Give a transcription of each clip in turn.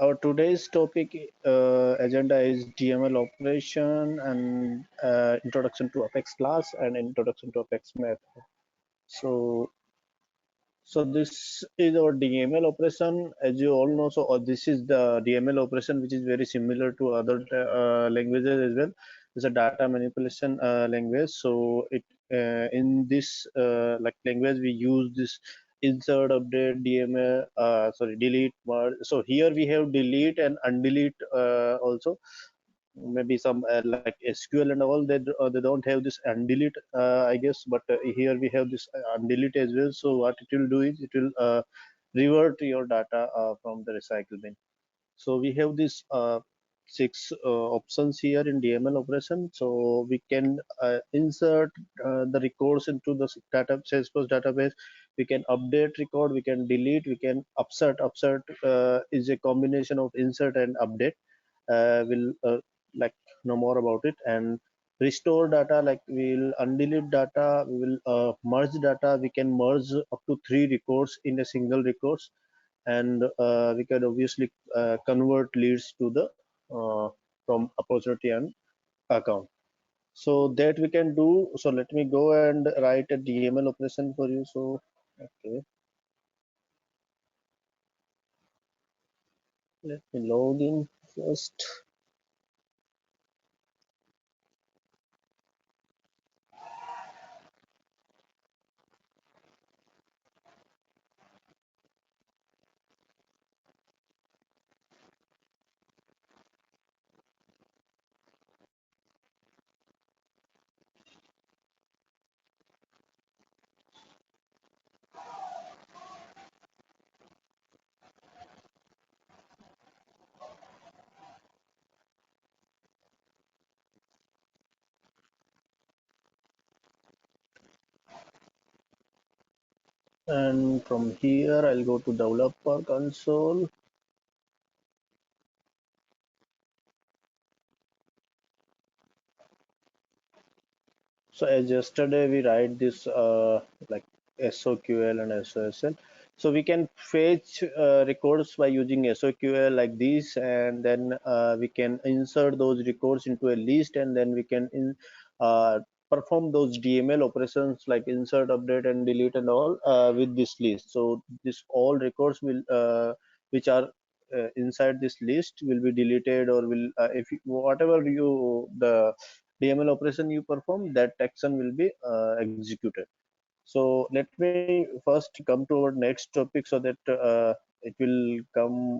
Our today's topic agenda is DML operation and introduction to Apex class and introduction to Apex method. So, so this is our DML operation, as you all know. So this is the DML operation, which is very similar to other languages as well. It's a data manipulation language. So it in this like language we use this insert, update, DML, sorry, delete, merge. So here we have delete and undelete also. Maybe some like SQL and all, they don't have this undelete, I guess, but here we have this undelete as well. So what it will do is it will revert your data from the recycle bin. So we have this six options here in DML operation. So we can insert the records into the data Salesforce database. We can update record, we can delete, we can upsert. Upsert is a combination of insert and update. We'll like know more about it. And restore data, like we'll undelete data, we will merge data. We can merge up to 3 records in a single records, and we can obviously convert leads to the from opportunity and account. So that we can do. So let me go and write a DML operation for you. So okay, let me log in first. And from here I'll go to developer console. So as yesterday we write this like SOQL and SOSL. So we can fetch records by using SOQL like this, and then we can insert those records into a list, and then we can perform those DML operations like insert, update, and delete and all with this list. So this all records will which are inside this list will be deleted, or will if you, whatever you the DML operation you perform, that action will be executed. So let me first come to our next topic so that it will come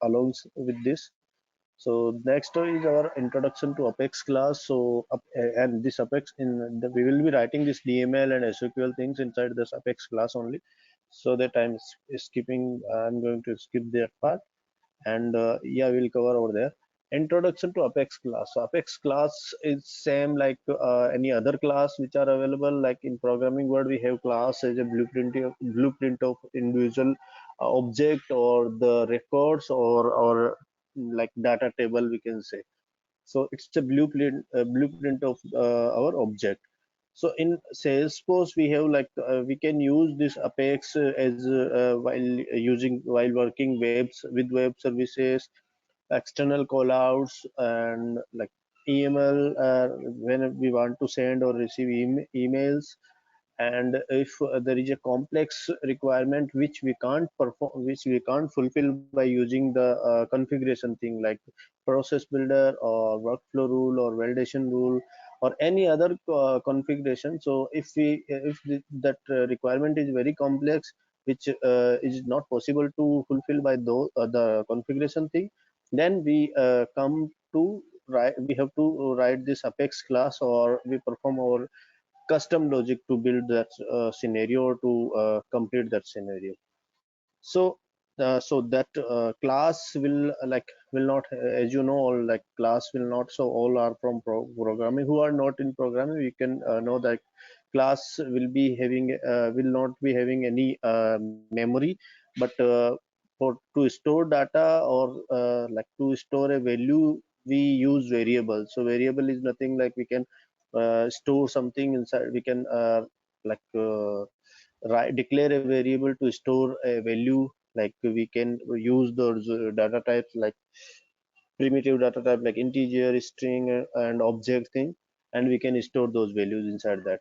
along with this. So next is our introduction to Apex class. So and this Apex we will be writing this DML and SQL things inside this Apex class only. So that I'm going to skip that part, and yeah, we'll cover over there. Introduction to Apex class. So Apex class is same like any other class which are available. Like in programming world, we have class as a blueprint of individual object, or the records, or like data table, we can say. So it's a blueprint of our object. So in Salesforce, we have like we can use this Apex as while working web services, external callouts, and like EML when we want to send or receive emails. And if there is a complex requirement which we can't fulfill by using the configuration thing like process builder or workflow rule or validation rule or any other configuration. So that requirement is very complex, which is not possible to fulfill by the configuration thing, then we have to write this Apex class, or we perform our custom logic to build that scenario, or to complete that scenario. So so that class will not, as you know, all like class will not, so all are from programming. Who are not in programming, we can know that class will not be having any memory, but for to store data, or like to store a value, we use variable. So variable is nothing like we can store something inside. We can like declare a variable to store a value Like we can use those data types like primitive data type like integer, string, and object thing, and we can store those values inside that.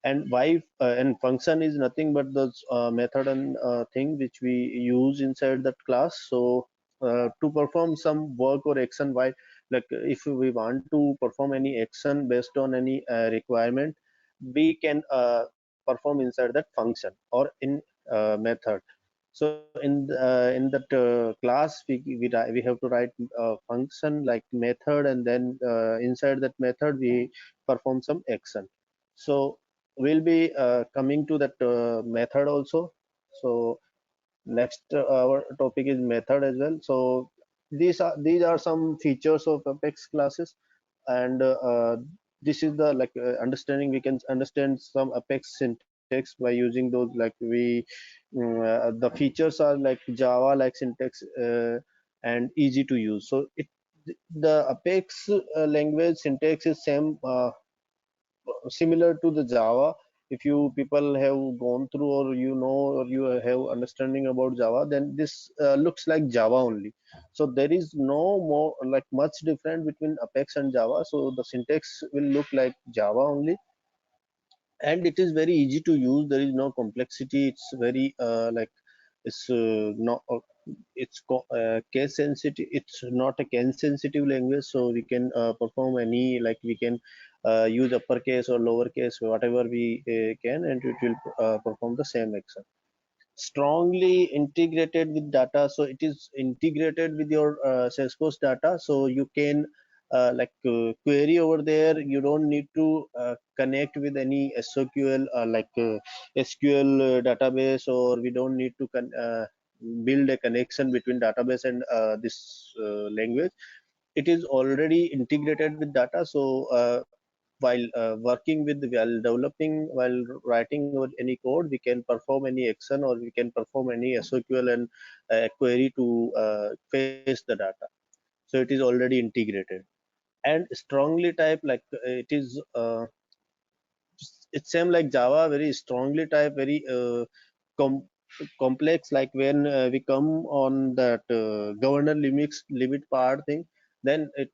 And why and function is nothing but the method and thing which we use inside that class. So to perform some work or action, why, like if we want to perform any action based on any requirement, we can perform inside that function or in method. So in that class, we have to write a function like method, and then inside that method we perform some action. So we'll be coming to that method also. So next our topic is method as well. So these are some features of Apex classes, and this is the like understanding. We can understand some Apex syntax by using those, like the features are like Java like syntax, and easy to use. So the Apex language syntax is similar to the Java. If you people have gone through, or you know, or you have understanding about Java, then this looks like Java only. So there is no more like much different between Apex and Java. So the syntax will look like Java only, and it is very easy to use. There is no complexity. It's very it's not it's case sensitive. It's not a case sensitive language, so we can perform any, like we can use uppercase or lowercase, whatever we can, and it will perform the same action. Strongly integrated with data, so it is integrated with your Salesforce data, so you can query over there. You don't need to connect with any SOQL, SQL database, or we don't need to build a connection between database and this language. It is already integrated with data. So while working with, while developing, while writing any code, we can perform any action, or we can perform any SOQL and query to face the data. So it is already integrated. And strongly type, like it is it's same like Java, very strongly type, very com complex. Like when we come on that governor limit part thing, then it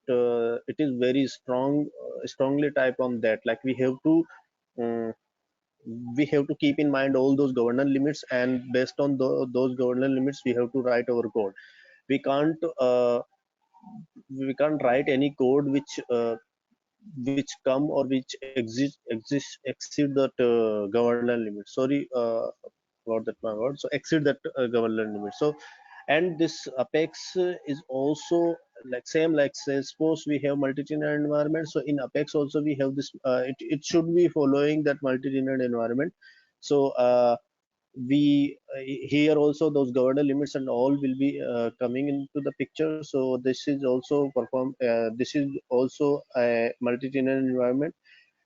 is very strongly type on that. Like um, we have to keep in mind all those governor limits, and based on those governor limits, we have to write our code. We can't write any code which come or which exceed that governor limit. Sorry about that my word. So exceed that governor limit. So, and this Apex is also like same like Salesforce. We have multi-tenant environment. So in Apex also we have this. It should be following that multi-tenant environment. So we here also those governor limits and all will be coming into the picture. So this is also perform. This is also a multi-tenant environment,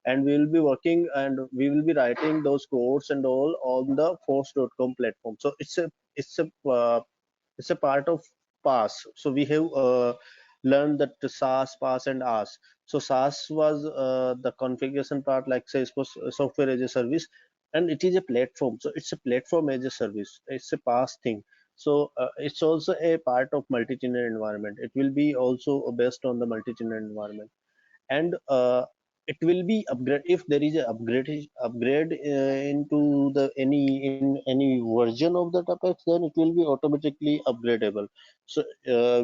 and we will be working, and we will be writing those codes and all on the force.com platform. So it's a part of PaaS. So we have learned that the SaaS, PaaS, and AaaS. So SaaS was the configuration part, like Salesforce software as a service, and it is a platform. So it's a platform as a service. It's a PaaS thing. So it's also a part of multi-tenant environment. It will be also based on the multi-tenant environment, and it will be upgrade if there is a upgrade into the any version of the Apex, then it will be automatically upgradable. So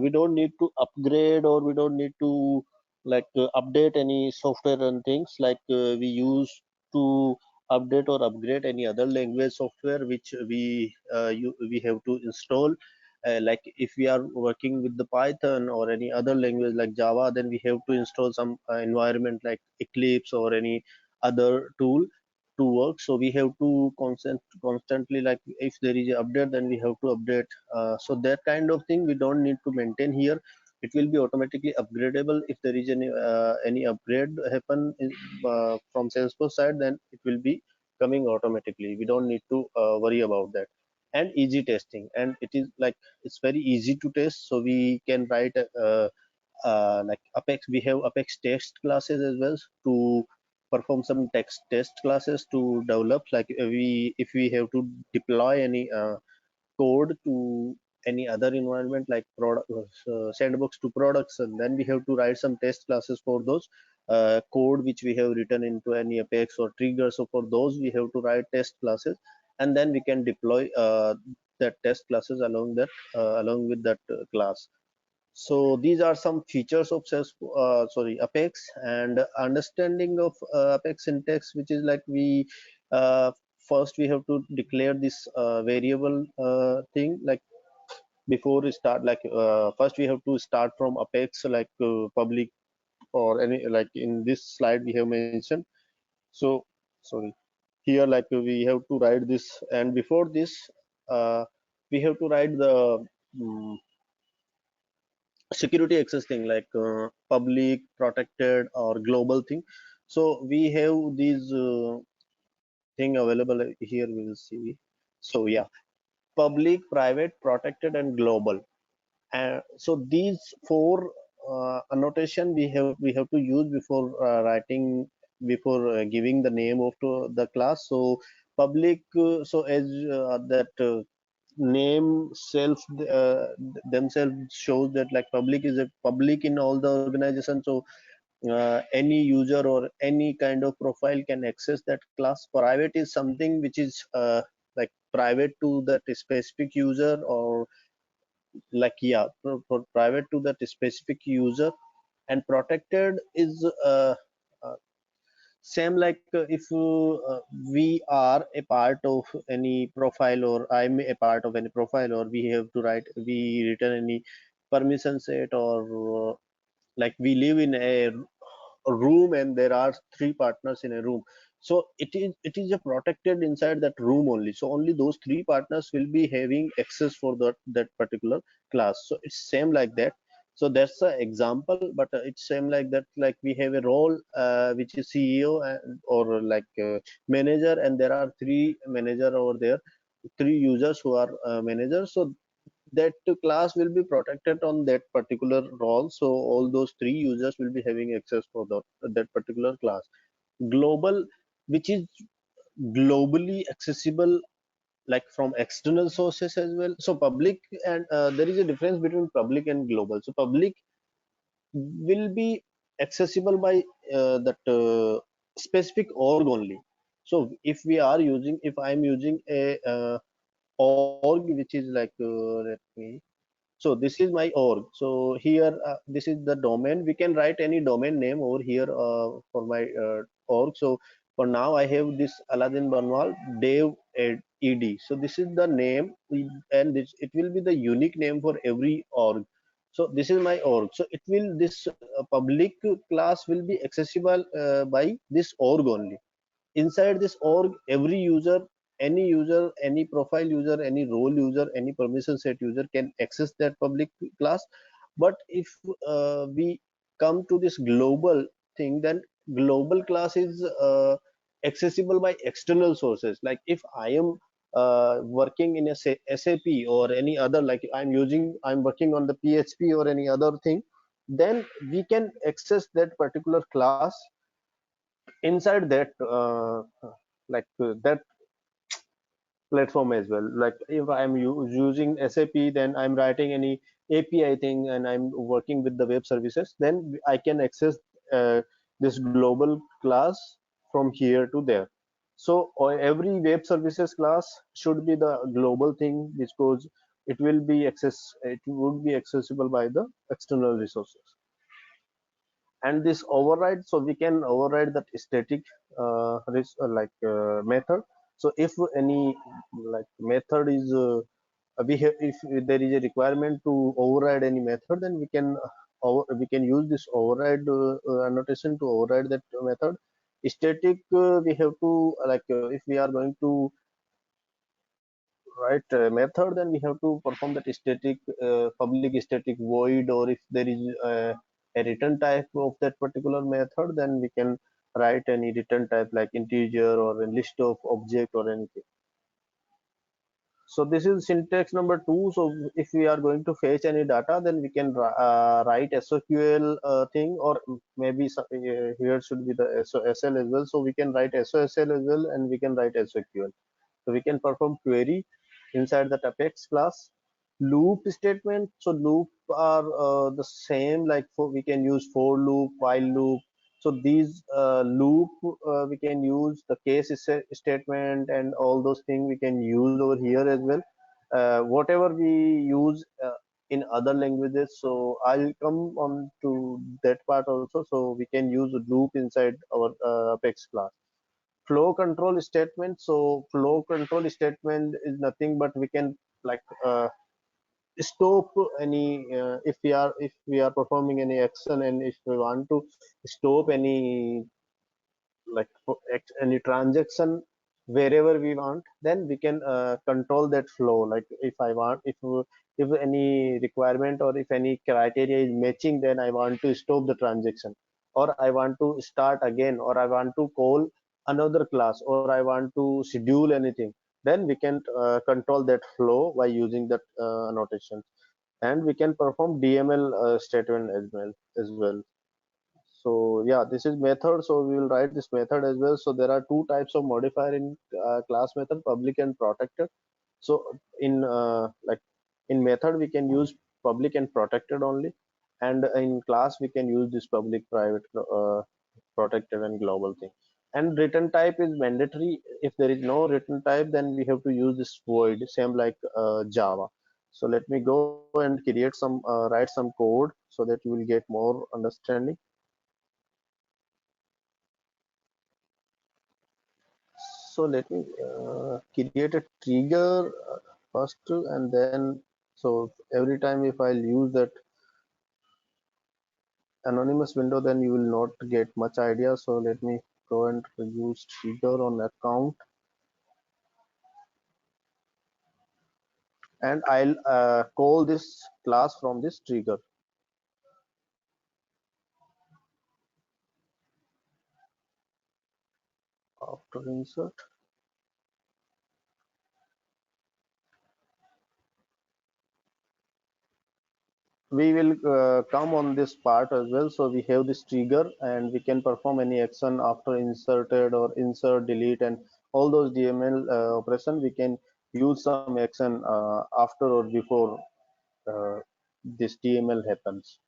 we don't need to upgrade, or we don't need to update any software and things like we use to update or upgrade any other language software which we have to install. Like if we are working with the Python or any other language like Java, then we have to install some environment like Eclipse or any other tool to work. So we have to constantly, like if there is an update, then we have to update. So that kind of thing we don't need to maintain here. It will be automatically upgradable. If there is any upgrade happen from Salesforce side, then it will be coming automatically. We don't need to worry about that. And easy testing, and it is like it's very easy to test. So we can write like Apex. We have Apex test classes as well to perform some text test classes to develop. Like we if we have to deploy any code to any other environment like product sandbox to products, and then we have to write some test classes for those code which we have written into any apex or trigger. So for those we have to write test classes, and then we can deploy that test classes along with that class. So these are some features of Apex, and understanding of Apex syntax, which is like we uh, first we have to declare this variable thing like before we start. Like first we have to start from Apex like public or any like in this slide we have mentioned. So sorry, here like we have to write this, and before this uh, we have to write the um, security access thing like public, protected, or global thing. So we have these thing available here, we will see. So yeah, public, private, protected, and global. And so these four annotation we have to use before writing, before giving the name of to the class. So public, so as that name self themselves shows that like public is a public in all the organization. So any user or any kind of profile can access that class. Private is something which is like private to that specific user, or like yeah, for private to that specific user. And protected is same like if we are a part of any profile, or I'm a part of any profile, or we have to write, we return any permission set, or like we live in a room and there are three partners in a room. So it is a protected inside that room only, so only those three partners will be having access for that particular class. So it's same like that. So that's the example, but it's same like that. Like we have a role which is CEO and, or like manager, and there are three manager over there, three users who are managers. So that class will be protected on that particular role. So all those three users will be having access for that particular class. Global, which is globally accessible, like from external sources as well. So public, and there is a difference between public and global. So public will be accessible by that specific org only. So if we are using, if I'm using a org which is like let me, so this is my org. So here this is the domain. We can write any domain name over here for my org. So for now I have this Aladdin Banwal Dev ed. So this is the name, and this it will be the unique name for every org. So this is my org. So it will, this public class will be accessible by this org only. Inside this org, every user, any user, any profile user, any role user, any permission set user can access that public class. But if we come to this global thing, then global class is accessible by external sources. Like if I am working in a SAP or any other, like I'm working on the PHP or any other thing, then we can access that particular class inside that that platform as well. Like if I'm using SAP, then I'm writing any API thing and I'm working with the web services, then I can access this global class from here to there. So every web services class should be the global thing, which goes, it would be accessible by the external resources. And this override, so we can override that static method. So if any like method is we have, if there is a requirement to override any method, then we can use this override annotation to override that method. Static, we have to if we are going to write a method, then we have to perform that static public static void, or if there is a return type of that particular method, then we can write any return type like integer or a list of object or anything. So this is syntax number two. So if we are going to fetch any data, then we can write SOQL thing, or maybe here should be the SOSL as well. So we can write SOSL as well, and we can write SOQL. So we can perform query inside that Apex class. Loop statement. So loop are the same, like for we can use for loop, while loop. So these loop we can use the case statement and all those things we can use over here as well. Whatever we use in other languages. So I'll come on to that part also. So we can use a loop inside our Apex class. Flow control statement. So flow control statement is nothing but we can like stop any if we are performing any action, and if we want to stop any like any transaction wherever we want, then we can control that flow. Like if I want, if any requirement or if any criteria is matching, then I want to stop the transaction, or I want to start again, or I want to call another class, or I want to schedule anything, then we can control that flow by using that annotation. And we can perform DML statement as well. So yeah, this is method. So we will write this method as well. So there are two types of modifier in class method: public and protected. So in in method we can use public and protected only, and in class we can use this public, private, protected, and global thing. And return type is mandatory. If there is no return type, then we have to use this void, same like Java. So let me go and create some write some code so that you will get more understanding. So let me create a trigger first, and then so every time if I'll use that anonymous window, then you will not get much idea. So let me go and use trigger on account, and I'll call this class from this trigger. After insert, we will come on this part as well. So we have this trigger, and we can perform any action after inserted or insert, delete, and all those DML operation. We can use some action after or before uh, this DML happens.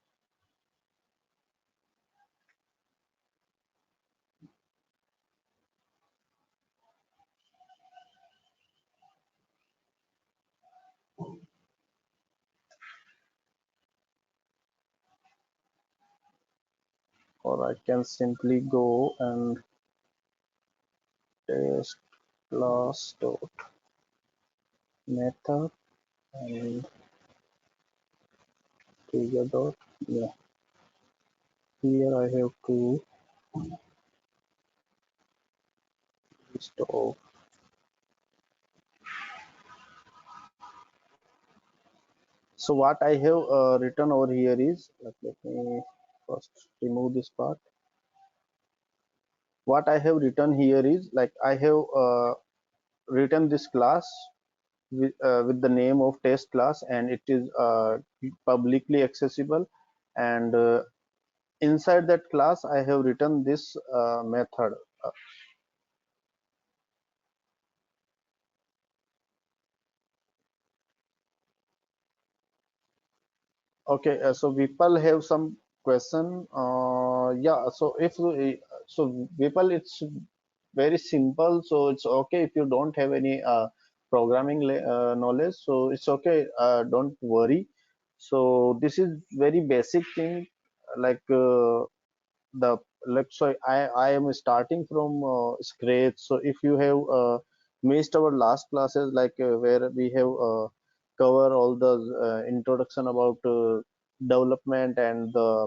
Or I can simply go and test class dot method and trigger dot, yeah, here I have to stop. So what I have written over here is, let me first remove this part. What I have written here is like I have written this class with the name of test class, and it is publicly accessible. And inside that class, I have written this method. Uh, Okay, so people have some question. Yeah, so if so, people, it's very simple. So it's okay if you don't have any programming knowledge. So it's okay. Don't worry. So this is very basic thing, like the like. So I am starting from scratch. So if you have missed our last classes, like where we have cover all the introduction about development and the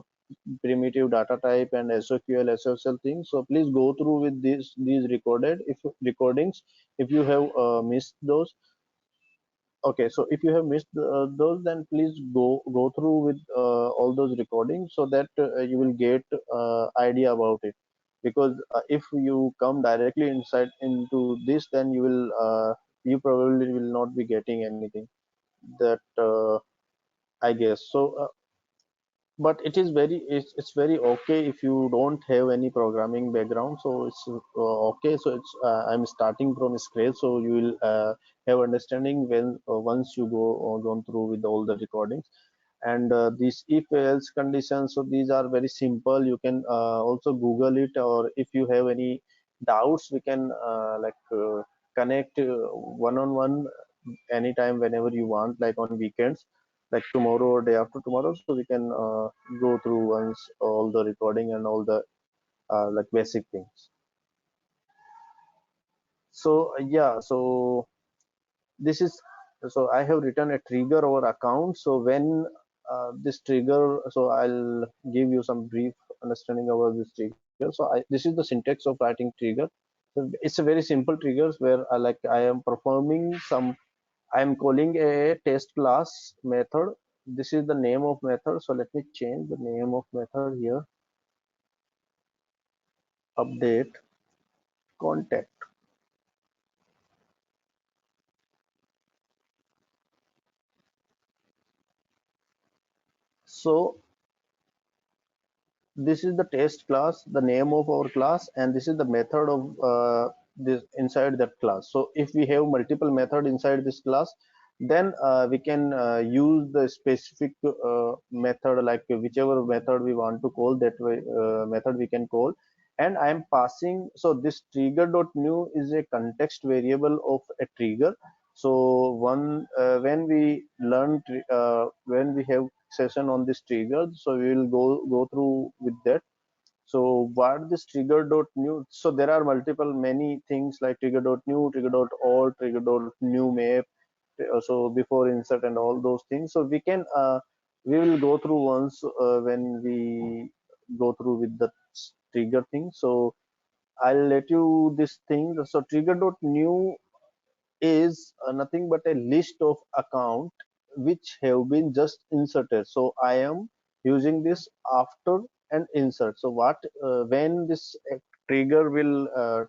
primitive data type and SOQL, SSL things. So please go through with these recorded if recordings if you have missed those. Okay, so if you have missed those, then please go through with all those recordings so that you will get idea about it. Because if you come directly inside into this, then you probably will not be getting anything. That I guess so. but it is very it's very okay if you don't have any programming background, so it's okay. So it's I'm starting from scratch, so you will have understanding when once you go gone through with all the recordings. And these if else conditions, so these are very simple. You can also google it, or if you have any doubts, we can connect one on one anytime whenever you want, like on weekends, like tomorrow or day after tomorrow, so we can go through once all the recording and all the like basic things. So yeah, so this is, so I have written a trigger over account. So when this trigger, so I'll give you some brief understanding about this trigger. So this is the syntax of writing trigger. So it's a very simple triggers where I am performing some, I am calling a test class method. This is the name of method. So let me change the name of method here. Update contact. So this is the test class, the name of our class, and this is the method of this inside that class. So if we have multiple method inside this class, then we can use the specific method, like whichever method we want to call, that way method we can call. And I am passing, so this trigger.new is a context variable of a trigger. So one when we learn when we have session on this trigger, so we will go through with that. So what this trigger.new, so there are multiple many things like trigger.new, trigger.alt, trigger.new map, so before insert and all those things. So we will go through once when we go through with the trigger thing. So I'll let you this thing. So trigger.new is nothing but a list of account which have been just inserted. So I am using this after an insert. So what when this trigger will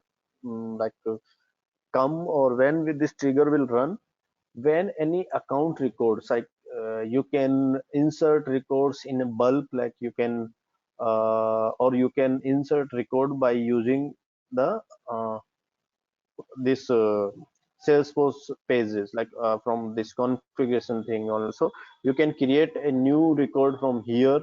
come, or when with this trigger will run, when any account records, like you can insert records in a bulk, like you can or you can insert record by using the this Salesforce pages, like from this configuration thing. Also, you can create a new record from here,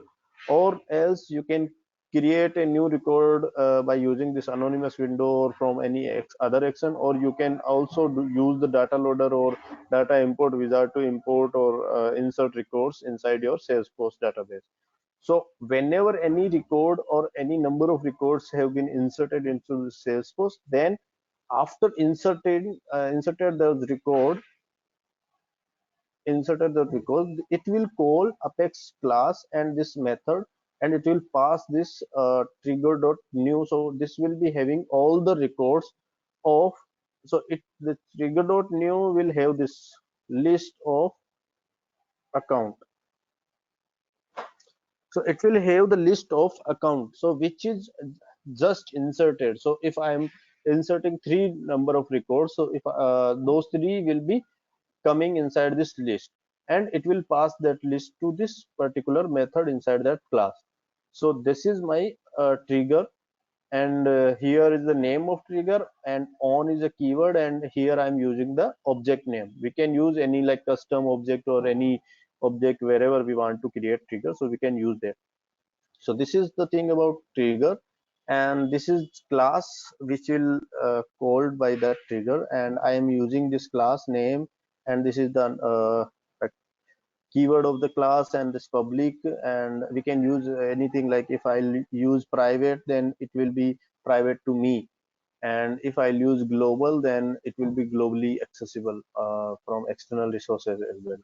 or else you can create a new record by using this anonymous window or from any other action, or you can also use the data loader or data import wizard to import or insert records inside your Salesforce database. So whenever any record or any number of records have been inserted into the Salesforce, then after inserted the record, it will call Apex class and this method, and it will pass this trigger.new. So this will be having all the records of, so it the trigger.new will have this list of account. So it will have the list of account, so which is just inserted. So if I am inserting three number of records, so if those three will be coming inside this list, and it will pass that list to this particular method inside that class. So this is my trigger, and here is the name of trigger, and on is a keyword, and here I'm using the object name. We can use any like custom object or any object wherever we want to create trigger, so we can use that. So this is the thing about trigger, and this is class which will called by that trigger, and I am using this class name, and this is the keyword of the class, and this public. And we can use anything, like if I use private, then it will be private to me, and if I use global, then it will be globally accessible from external resources as well.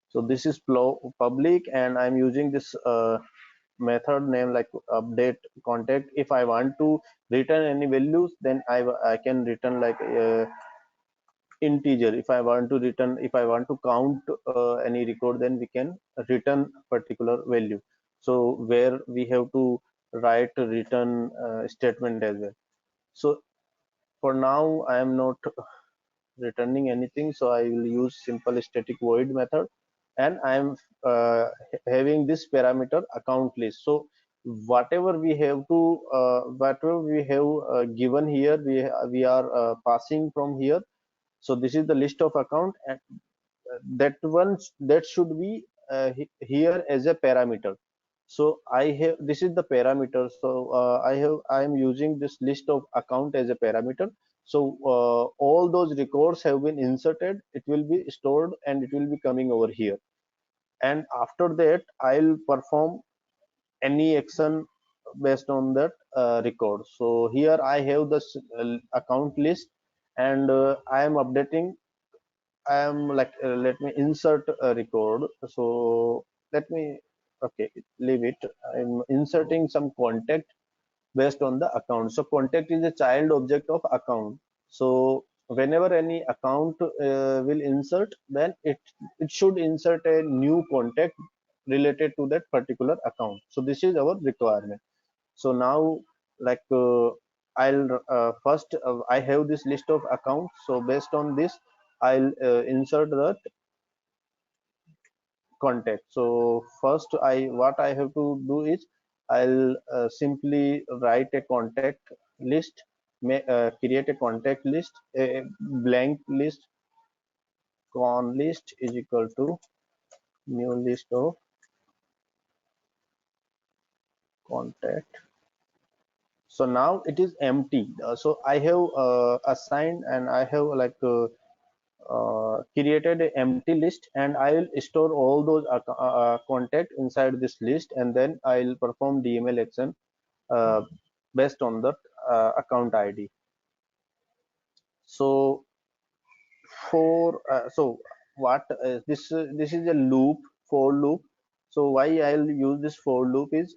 So this is public, and I'm using this method name like update contact. If I want to return any values, then I can return like integer. If I want to return, if I want to count any record, then we can return particular value. So where we have to write a return statement as well. So for now I am not returning anything, so I will use simple static void method. and I'm having this parameter account list. So whatever we have to whatever we have given here, we are passing from here. So this is the list of account, and that one, that should be here as a parameter. So I have, this is the parameter. So I am using this list of account as a parameter. So all those records have been inserted, it will be stored, and it will be coming over here. And after that I'll perform any action based on that record. So here I have this account list, and I am updating. I am like let me insert a record. So let me, okay, leave it. I'm inserting some contact based on the account. So contact is a child object of account. So whenever any account will insert, then it should insert a new contact related to that particular account. So this is our requirement. So now, like I'll first I have this list of accounts. So based on this, I'll insert the contact. So first, I what I have to do is I'll simply write a contact list, create a contact list, a blank list. Con list is equal to new list of contact. So now it is empty. So I have assigned, and I have like created an empty list, and I will store all those contact inside this list, and then I'll perform DML action uh, based on the account ID. So for so what this is a loop, for loop. So why I'll use this for loop is,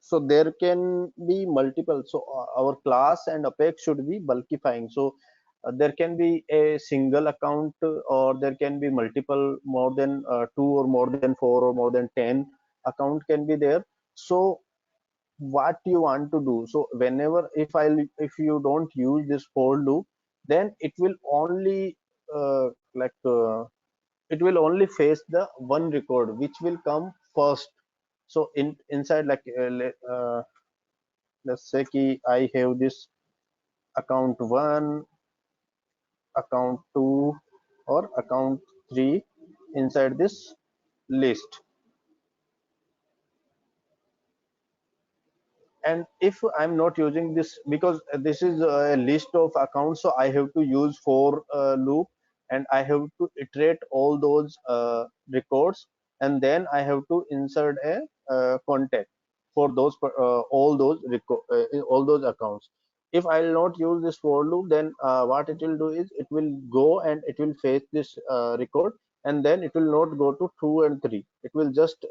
so there can be multiple. So our class and apex should be bulkifying. So there can be a single account, or there can be multiple, more than two, or more than four, or more than 10 account can be there. So what you want to do, so whenever, if you don't use this for loop, then it will only like it will only face the one record which will come first. So inside, like let's say ki I have this account 1, account 2, or account 3 inside this list. And if I'm not using this, because this is a list of accounts, so I have to use for loop, and I have to iterate all those records, and then I have to insert a contact for those all those accounts. If I'll not use this for loop, then what it will do is it will go and it will fetch this record, and then it will not go to 2 and 3. It will just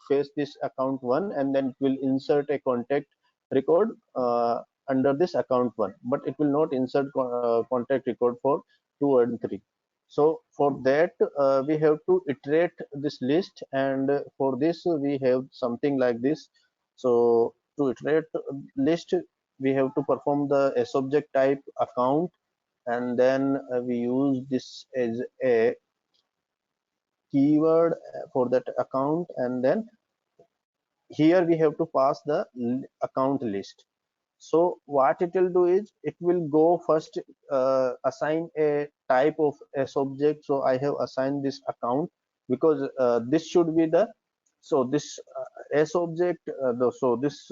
fetch this account 1, and then it will insert a contact record under this account 1, but it will not insert contact record for 2 and 3. So for that we have to iterate this list, and for this we have something like this. So to iterate list, we have to perform the subject type account, and then we use this as a keyword for that account, and then here we have to pass the account list. So what it will do is it will go first, assign a type of a subject. So I have assigned this account, because this should be the, so this s object, so this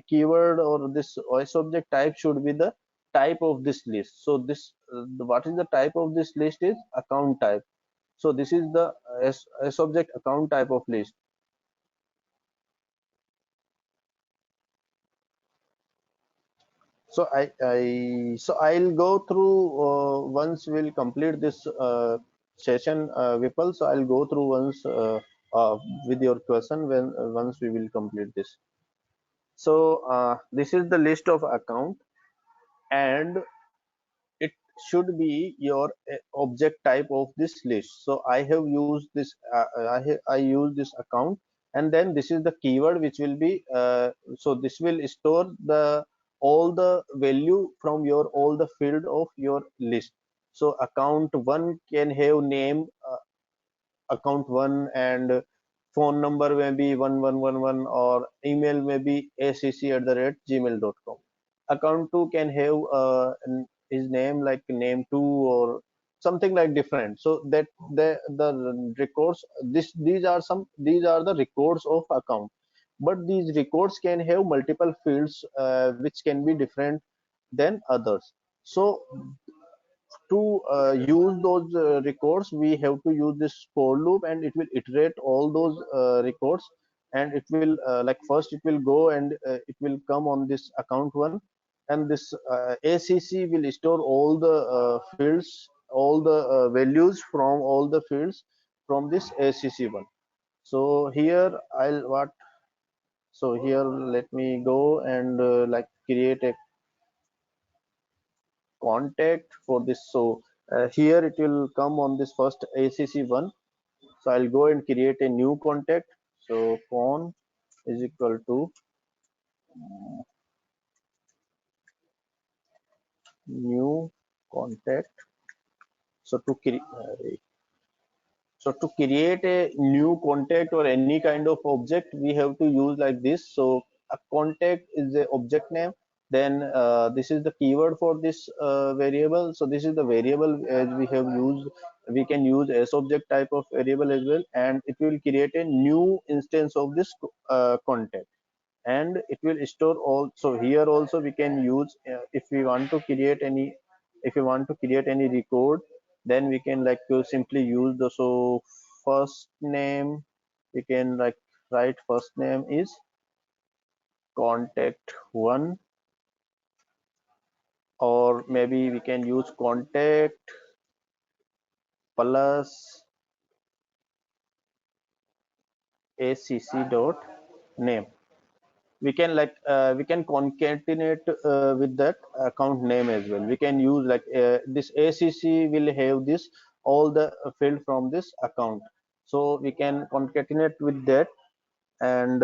keyword, or this s object type should be the type of this list. So this what is the type of this list is account type. So this is the s object account type of list. So so I'll go through once we'll complete this session, Vipul. So I'll go through once with your question when once we will complete this. So this is the list of account, and it should be your object type of this list. So I have used this. I use this account, and then this is the keyword which will be. So this will store the all the value from your all the field of your list. So account 1 can have name. account one, and phone number may be 1111, or email may be acc@gmail.com. Account two can have his name like name two or something like different. So that the records, these are the records of account, but these records can have multiple fields which can be different than others. So to use those records, we have to use this for loop, and it will iterate all those records, and it will like first it will go and it will come on this account one, and this ACC will store all the fields, all the values from all the fields from this ACC one. So here I'll what so here let me go and like create a contact for this. So here it will come on this first ACC one. So I'll go and create a new contact. So con is equal to new contact. So to create a new contact or any kind of object, we have to use like this. So a contact is the object name. Then this is the keyword for this variable. So this is the variable as we have used. We can use as object type of variable as well, and it will create a new instance of this contact, and it will store all. So here also we can use if we want to create any, if we want to create any record, then we can like simply use the, so first name, we can like write first name is contact one, or maybe we can use contact plus acc dot name. We can like we can concatenate with that account name as well. We can use like this acc will have this all the field from this account, so we can concatenate with that. And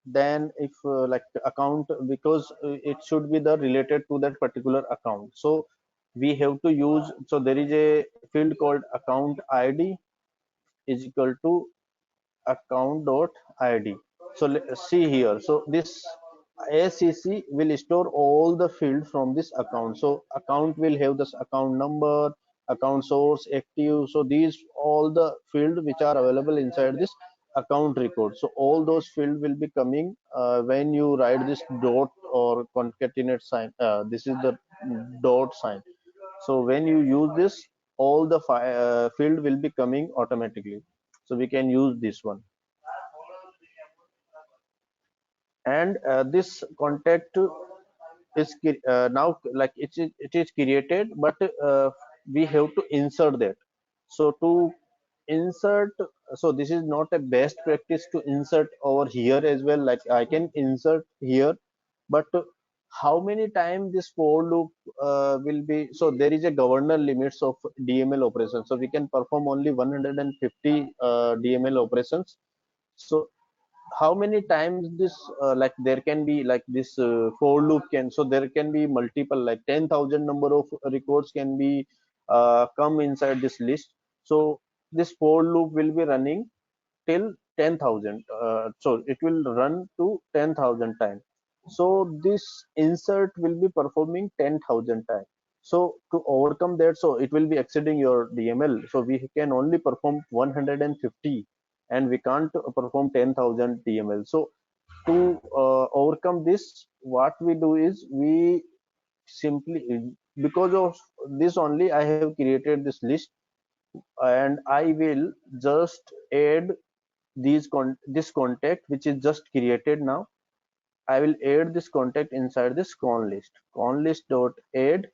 then if like account, because it should be the related to that particular account, so we have to use, so there is a field called account id is equal to account dot id. So let's see here. So this ACC will store all the fields from this account. So account will have this account number, account source, active. So these all the fields which are available inside this account record. So all those fields will be coming when you write this dot or concatenate sign. This is the dot sign. So when you use this, all the field will be coming automatically. So we can use this one. And this contact is now like it is created, but we have to insert that. So to insert, so this is not a best practice to insert over here as well. Like I can insert here, but how many times this for loop will be, so there is a governor limits of DML operations, so we can perform only 150 DML operations. So how many times this like there can be like this for loop can, so there can be multiple like 10,000 number of records can be come inside this list. So this for loop will be running till 10,000, so it will run to 10,000 times. So this insert will be performing 10,000 times. So to overcome that, so it will be exceeding your DML. So we can only perform 150, and we can't perform 10,000 DML. So to overcome this, what we do is we simply, because of this only, I have created this list, and I will just add this contact which is just created now. I will add this contact inside this con list dot add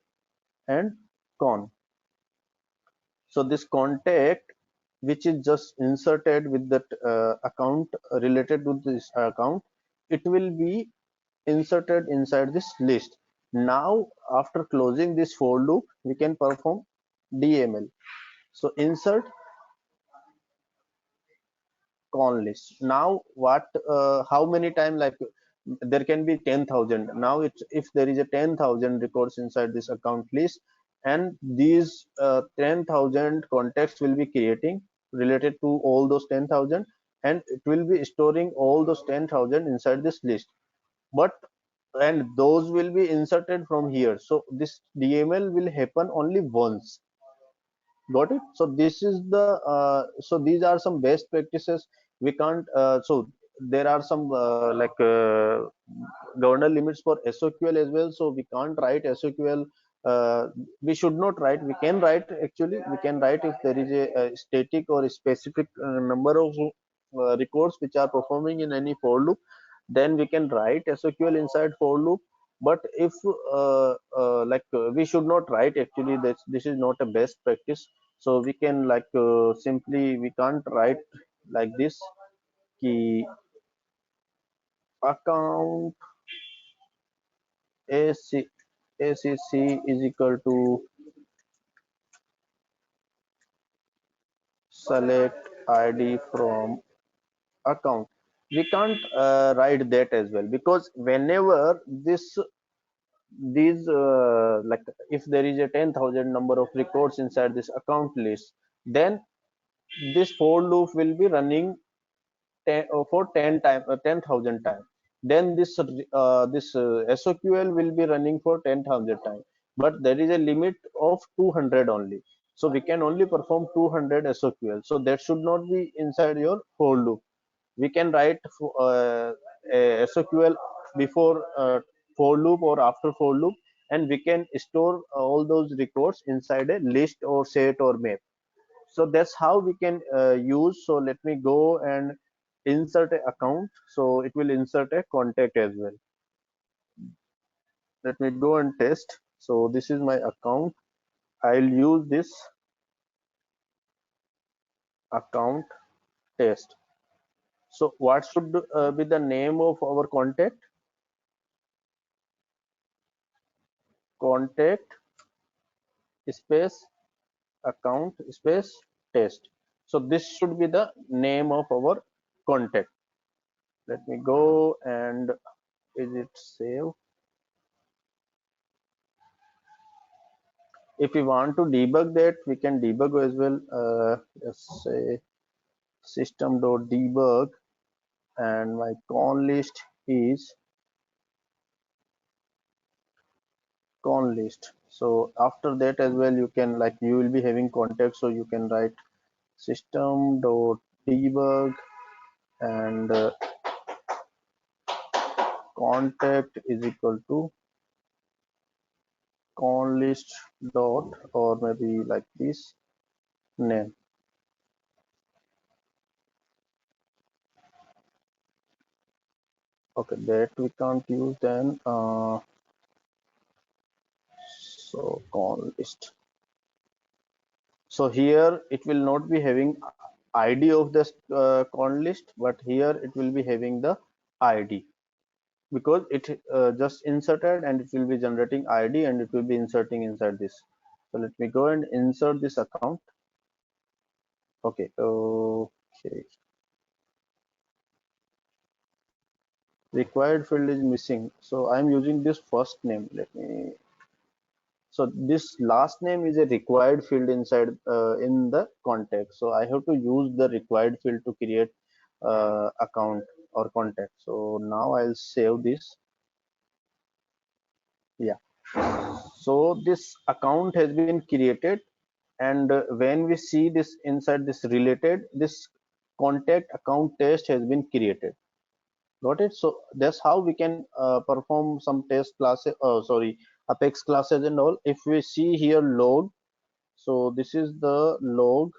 and con. So this contact which is just inserted with that account related to this account, it will be inserted inside this list. Now after closing this for loop, we can perform DML. So insert con list. Now what how many times, like there can be 10,000. Now it's, if there is a 10,000 records inside this account list, and these 10,000 contacts will be creating related to all those 10,000, and it will be storing all those 10,000 inside this list. But and those will be inserted from here, so this DML will happen only once. Got it? So this is the so these are some best practices. We can't so there are some governor limits for SOQL as well, so we can't write SOQL. We should not write. We can write, actually we can write if there is a static or a specific number of records which are performing in any for loop, then we can write SOQL inside for loop. But if we should not write, actually this is not a best practice. So we can simply we can't write like this key account AC, ACC is equal to select ID from account. We can't write that as well, because whenever these if there is a 10,000 number of records inside this account list, then this for loop will be running 10 time 10,000 times. Then this SOQL will be running for 10,000 times, but there is a limit of 200 only. So we can only perform 200 SOQL. So that should not be inside your for loop. We can write a SOQL before for loop or after for loop, and we can store all those records inside a list or set or map. So that's how we can use. So let me go and insert a account, so it will insert a contact as well. Let me go and test. So this is my account. I'll use this account test. So what should be the name of our contact? Contact space account space test. So this should be the name of our contact. Let me go and is it save? If we want to debug that, we can debug as well. Let's say system.debug, and my con list is con list. So after that as well, you can you will be having context, so you can write system.debug and contact is equal to con list dot, or maybe like this name. Okay, that we can't use then. So con list. So here it will not be having ID of this con list, but here it will be having the ID, because it just inserted and it will be generating ID and it will be inserting inside this. So let me go and insert this account. Okay, okay. Required field is missing. So I'm using this first name. Let me. So this last name is a required field inside in the contact. So I have to use the required field to create account or contact. So now I'll save this. Yeah. So this account has been created, and when we see this inside this related, this contact account test has been created. Got it? So that's how we can perform some test classes. Sorry, Apex classes and all. If we see here log, so this is the log.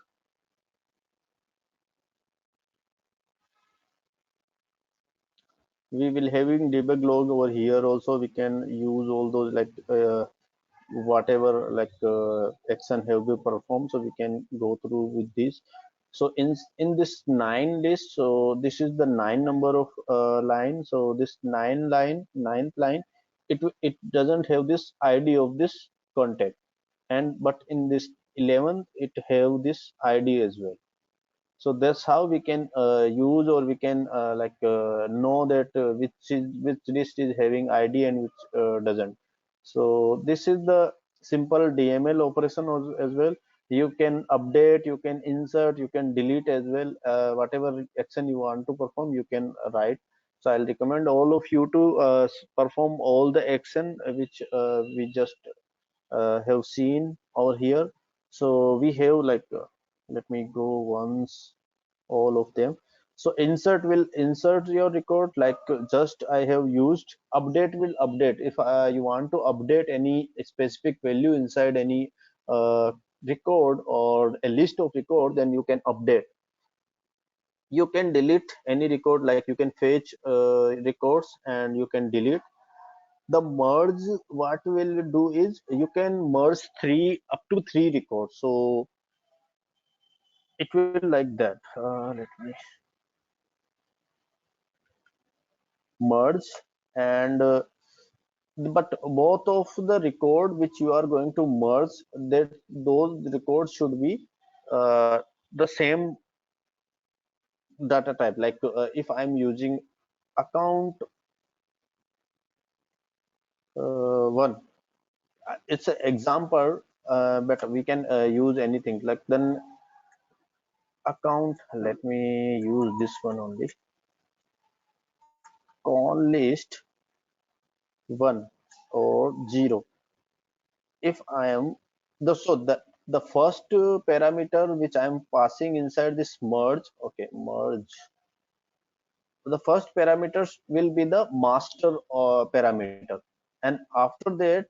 We will having debug log over here. Also, we can use all those whatever action have we performed, so we can go through with this. So in this 9 list, so this is the 9 number of line. So this 9th line, it doesn't have this ID of this contact, and but in this 11th it have this ID as well. So that's how we can use, or we can know that which list is having ID and which doesn't. So this is the simple DML operation as well. You can update, you can insert, you can delete as well. Whatever action you want to perform, you can write. So I'll recommend all of you to perform all the action which we just have seen over here. So we have like, let me go once all of them. So insert will insert your record, like just I have used. Update will update if you want to update any specific value inside any record or a list of record, then you can update. You can delete any record, like you can fetch records and you can delete. The merge, what will do is you can merge three up to three records, so it will like that. Let me merge, and but both of the record which you are going to merge, that those records should be the same data type. Like if I'm using account one, it's an example, but we can use anything. Like then account, let me use this one only, con list one or zero. If I am the first parameter which I am passing inside this merge, okay, merge. The first parameters will be the master parameter, and after that,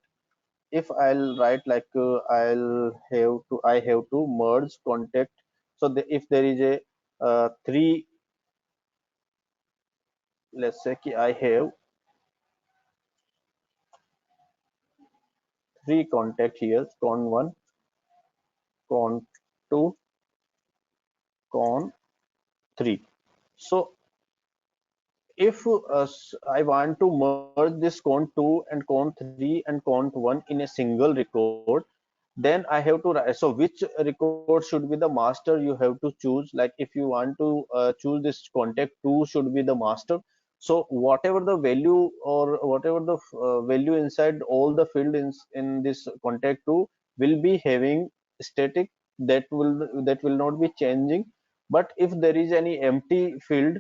if I'll write like I have to merge contact. So if there is a three, let's say I have three contact here, con one, con two, con three. So if I want to merge this con 2 and con 3 and con 1 in a single record, then I have to write. So which record should be the master, you have to choose. Like if you want to choose this contact 2 should be the master. So whatever the value or whatever the value inside all the field in this contact 2 will be having static, that will not be changing. But if there is any empty field,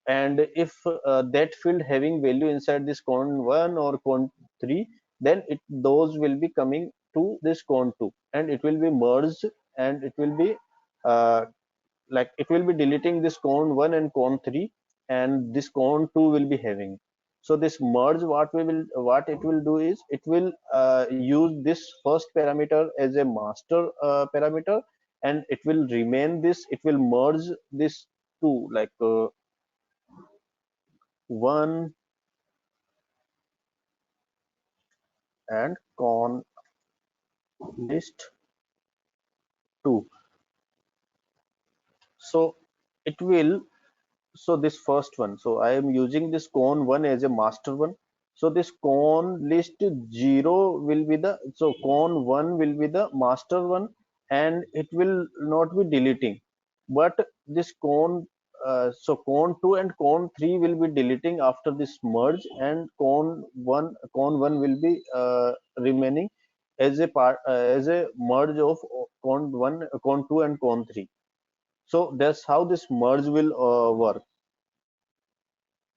and if that field having value inside this con 1 or con 3, then those will be coming to this con 2, and it will be merged, and it will be uh, like it will be deleting this con 1 and con 3, and this con 2 will be having. So this merge, what it will do is it will use this first parameter as a master parameter, and it will remain this, it will merge this two, like 1 and con list 2. So it will, so this first one, so I am using this con 1 as a master one. So this con list 0 will be the, so con 1 will be the master one, and it will not be deleting. But this con so con 2 and con 3 will be deleting after this merge, and con 1 will be remaining as a part, as a merge of con 1, con 2 and con 3. So that's how this merge will work.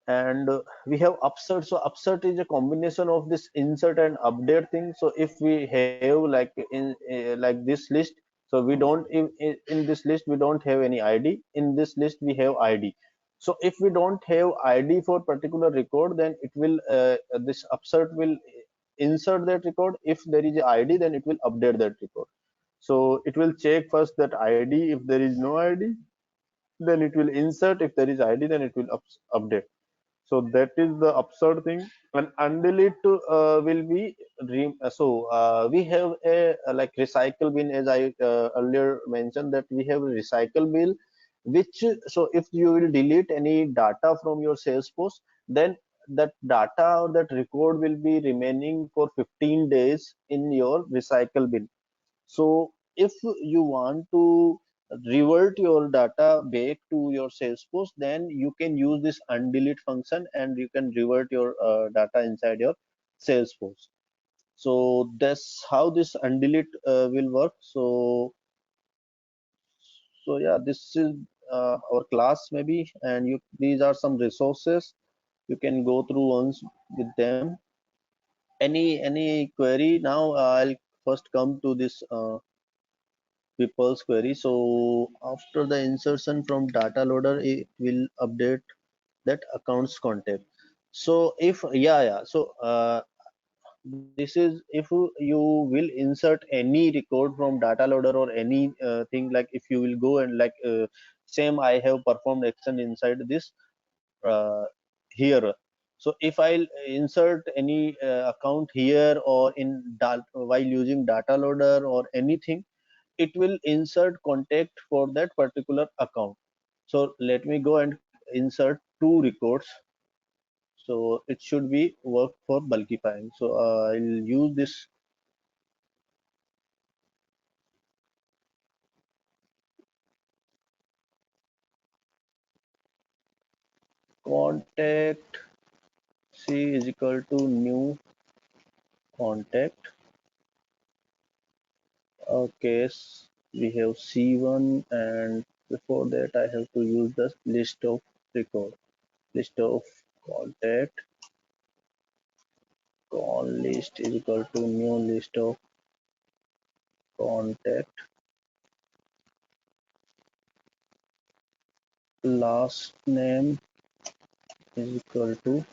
And we have upsert. So upsert is a combination of this insert and update thing. So if we have like in like this list, so we don't in this list we don't have any ID. In this list we have ID. So if we don't have ID for particular record, then it will this upsert will insert that record. If there is a ID, then it will update that record. So it will check first that ID. If there is no ID, then it will insert. If there is ID, then it will update. So that is the absurd thing. And undelete will be we have a like recycle bin, as I earlier mentioned, that we have a recycle bin, which, so if you will delete any data from your Salesforce, then that data or that record will be remaining for 15 days in your recycle bin. So if you want to revert your data back to your Salesforce, then you can use this undelete function, and you can revert your data inside your Salesforce. So that's how this undelete will work. So yeah, this is our class maybe, and you these are some resources you can go through once with them. Any query now? I'll first come to this People's query. So after the insertion from data loader, it will update that accounts contact. So if yeah, so this is if you will insert any record from data loader or any thing, like if you will go and like same I have performed action inside this uh, here. So if I'll insert any account here or in while using data loader or anything, it will insert contact for that particular account. So let me go and insert two records. So it should be work for bulkifying. So I'll use this contact C is equal to new contact. Okay, we have C1, and before that I have to use the list of record, list of contact. Con list is equal to new list of contact. Last name is equal to,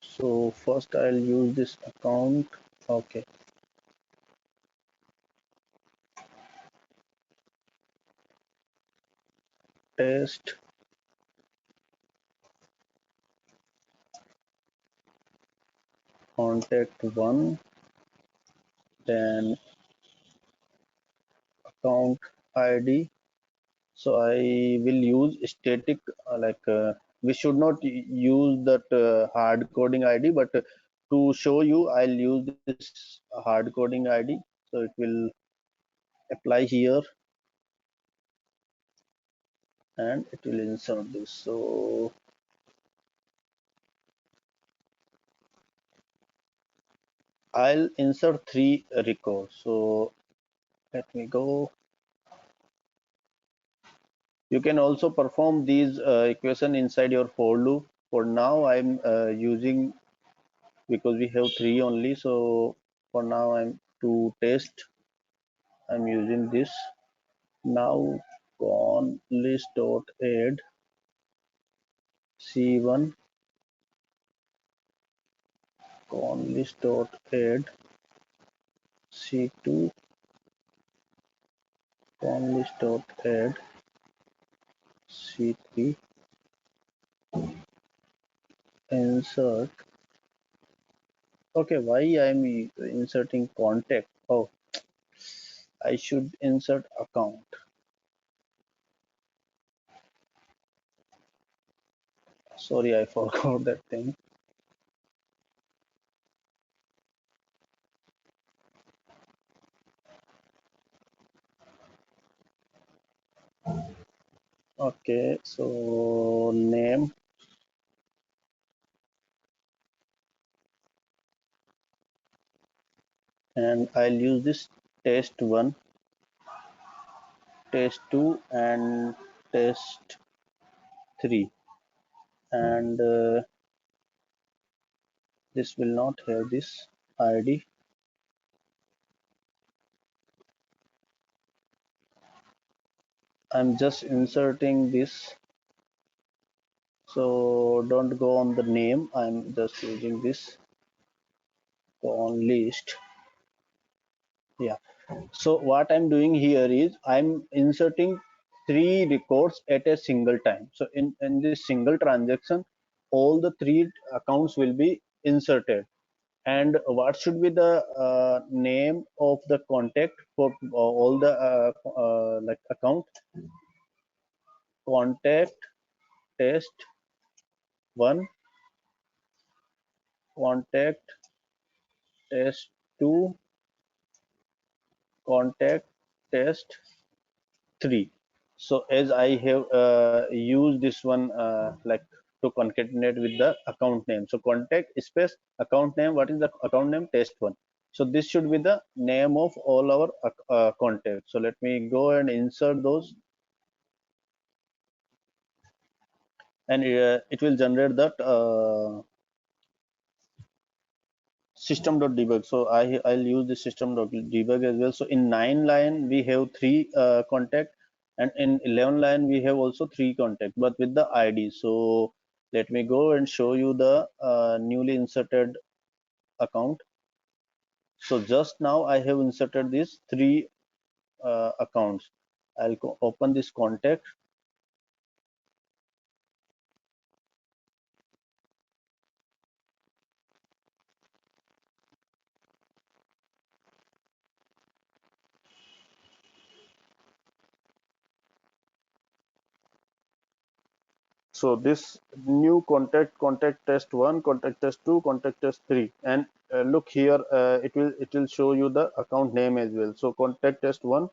so first I'll use this account. Okay, test contact one, then account ID. So I will use static we should not use that hard coding ID, but to show you I'll use this hard coding ID. So it will apply here and it will insert this. So I'll insert three records. So let me go. You can also perform these equation inside your for loop. For now I'm using, because we have three only, so for now I'm to test, I'm using this. Now con list dot add c1, con list dot add c2, con list dot add c3, insert. Okay, why I'm inserting contact? Oh, I should insert account. Sorry, I forgot that thing. Okay, so name, and I'll use this test one, test two, and test three, and this will not have this ID. I'm just inserting this, so don't go on the name. I'm just using this on list. Yeah. So what I'm doing here is I'm inserting three records at a single time. So in this single transaction, all the three accounts will be inserted. And what should be the name of the contact for all the like account? Contact test one, contact test two, contact test three. So as I have used this one like to concatenate with the account name. So contact space account name. What is the account name? Test1. So this should be the name of all our contacts. So let me go and insert those, and it will generate that system.debug. So I'll use the system.debug as well. So in 9 line we have 3 contact, and in 11 line we have also 3 contact, but with the ID. So let me go and show you the newly inserted account. So just now I have inserted these 3 accounts. I'll open this contact. So this new contact test1, contact test2, contact test3, and look here, it will show you the account name as well. So contact test1,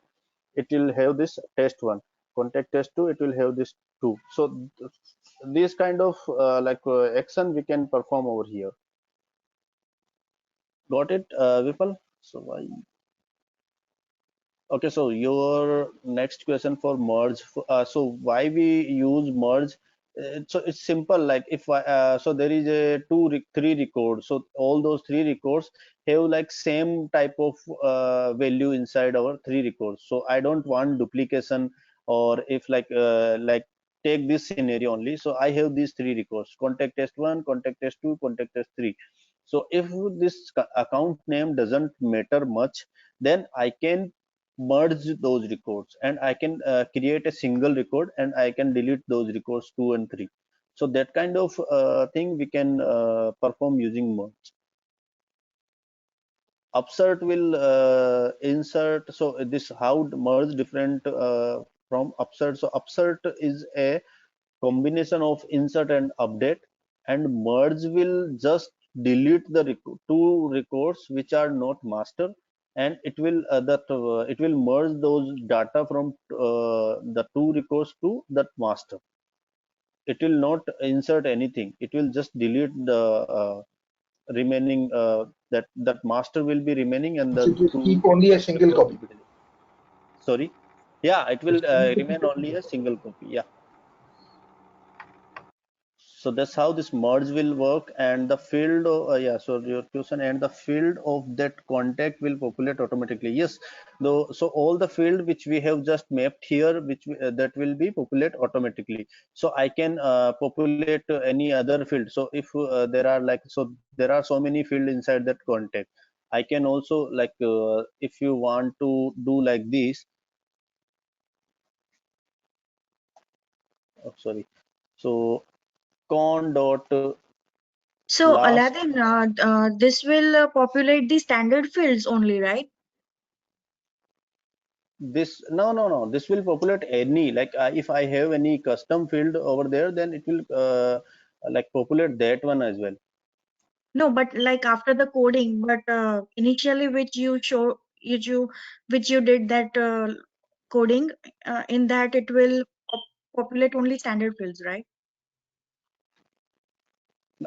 it will have this test1. Contact test2, it will have this 2. So this kind of action we can perform over here. Got it, Vipal? So why? Okay, so your next question for merge. So why we use merge? So it's simple. Like if so there is a three records. So all those 3 records have like same type of value inside our 3 records. So I don't want duplication, or if like take this scenario only. So I have these 3 records: contact test1, contact test2, contact test3. So if this account name doesn't matter much, then I can merge those records, and I can create a single record, and I can delete those records 2 and 3. So that kind of thing we can perform using merge. Upsert will insert. So this how merge different from upsert. So upsert is a combination of insert and update, and merge will just delete the 2 records which are not master, and it will merge those data from the 2 records to that master. It will not insert anything. It will just delete the remaining, that master will be remaining, and So the it will two keep only a single records copy. will be deleted. Sorry. Yeah, it will It's going to remain keep only a single copy. Yeah. So that's how this merge will work, and the field yeah, so your question, and the field of that contact will populate automatically. Yes, though, so all the field which we have just mapped here, that will be populate automatically. So I can populate any other field. So if there are like, so there are so many field inside that contact, I can also if you want to do like this. Oh, sorry. So con dot So last. Aladdin, this will populate the standard fields only, right? This, no, this will populate any, like if I have any custom field over there, then it will like populate that one as well. No, but like after the coding, but initially which you did that coding, in that it will populate only standard fields, right?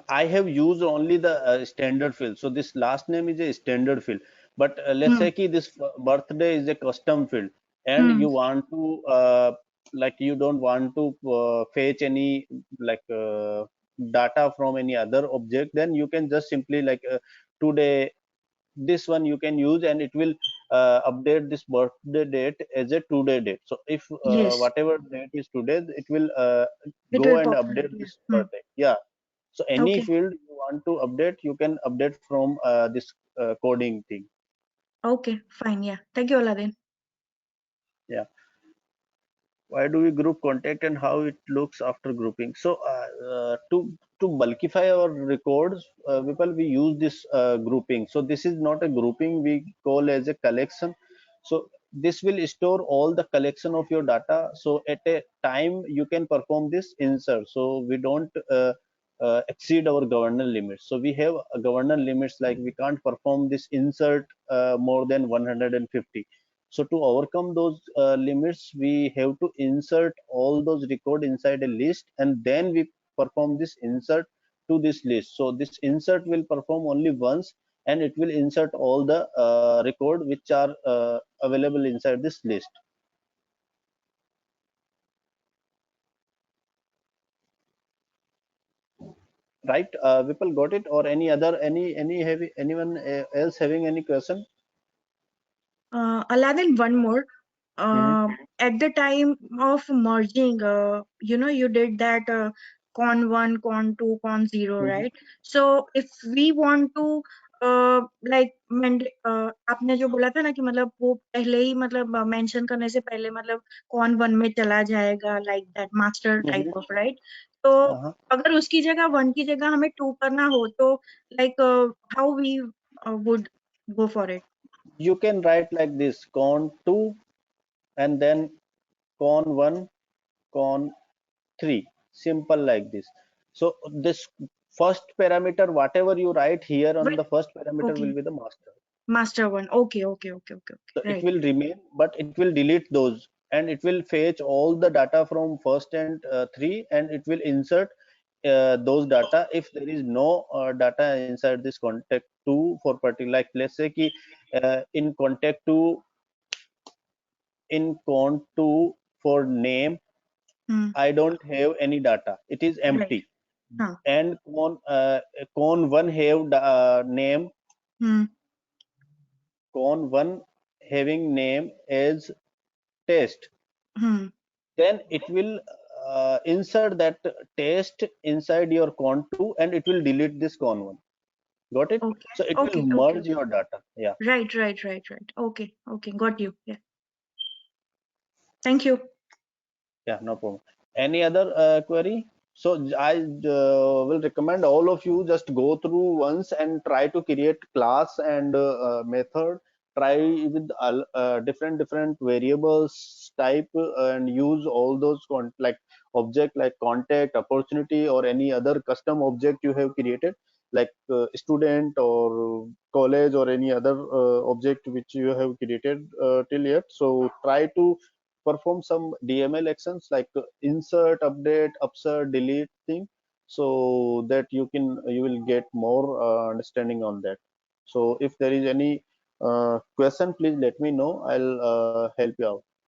I have used only the standard field. So this last name is a standard field, but let's Hmm. say ki this birthday is a custom field, and Hmm. you want to like you don't want to fetch any like data from any other object, then you can just simply today, this one you can use, and it will update this birthday date as a today date. So if Yes, whatever date is today, it will it go will and populate. update Yeah. this Hmm. birthday. Yeah. So any Okay. field you want to update, you can update from this coding thing. Okay. Fine. Yeah. Thank you, Aladdin. Yeah. Why do we group contact, and how it looks after grouping? So to bulkify our records, we use this grouping. So this is not a grouping, we call as a collection. So this will store all the collection of your data. So at a time you can perform this insert. So we don't exceed our governance limits. So we have a governance limits, like we can't perform this insert more than 150. So to overcome those limits, we have to insert all those record inside a list, and then we perform this insert to this list. So this insert will perform only once, and it will insert all the record which are available inside this list. Right, Vipul, got it? Or any other, anyone else having any question? Aladdin, one more. Hmm. At the time of merging, you did that con 1, con 2, con 0, Hmm. right? So if we want to like आपने जो बोला था ना कि मतलब वो पहले ही मतलब मेंशन करने से पहले मतलब कॉन 1 में चला जाएगा like that master Hmm. Type of right, तो Uh-huh. अगर उसकी जगह 1 की जगह हमें 2 करना हो तो like how we would go for it? You can write like this: con 2 and then con 1, con 3. Simple like this. So this first parameter, whatever you write here on the first parameter, Okay. will be the master. Master one. Okay, okay, okay, okay, So okay. it Right. will remain, but it will delete those, and it will fetch all the data from first and 3, and it will insert those data if there is no data inside this contact 2 for particular. Like let's say ki, in contact 2, in con 2 for name, Hmm. I don't have any data. It is Right. empty. Huh. And con 1 have name, Hmm. con 1 having name as test. Hmm. Then it will insert that test inside your con 2, and it will delete this con 1. Got it? Okay. So it will Okay. Okay. merge Okay. your data. Yeah. Right. Right. Right. Right. Okay. Okay. Got you. Yeah. Thank you. Yeah, no problem. Any other query? So I will recommend all of you just go through once and try to create class and method. Try with different variables type and use all those like object like contact, opportunity, or any other custom object you have created, like student or college or any other object which you have created till yet. So try to perform some DML actions like insert, update, upsert, delete thing, so that you will get more understanding on that. So if there is any question, please let me know. I'll help you out.